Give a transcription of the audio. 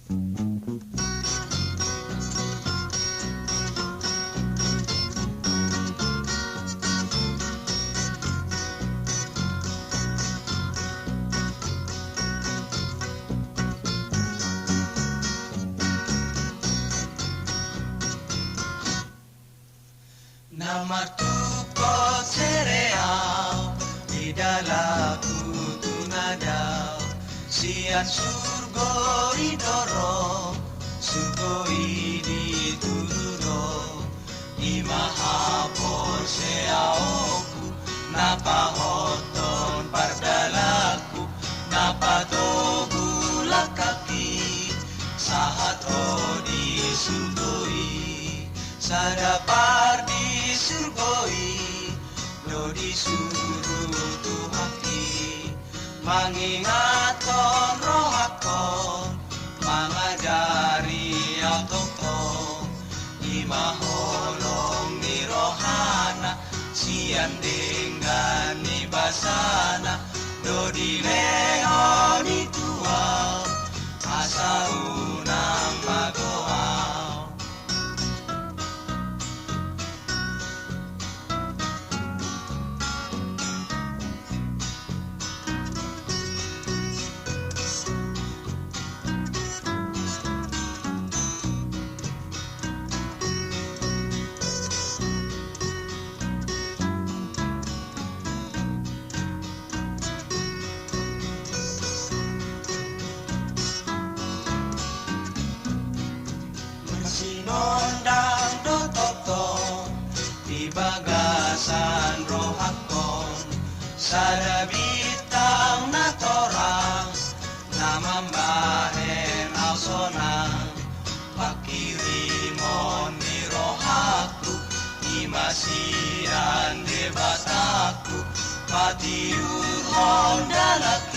Nama tukot sereau di dalaku tunadau sian surgo idoro surgo idi turudo di mahapol seaoku napa hoton pardalaku napa togula kaki sahat di surgoi sadapar di surgoi lo disuruh Tuhaki mengingatkan rohakon mengajari autokon di maholong di rohana sian dengan ni basana do di leon itua asa unang magoa. Sinondang do totong di bagasan rohakon sada bitang na torang namambahen ausonang pakirimon ni rohaku imasian de bataku patiur hon dalaki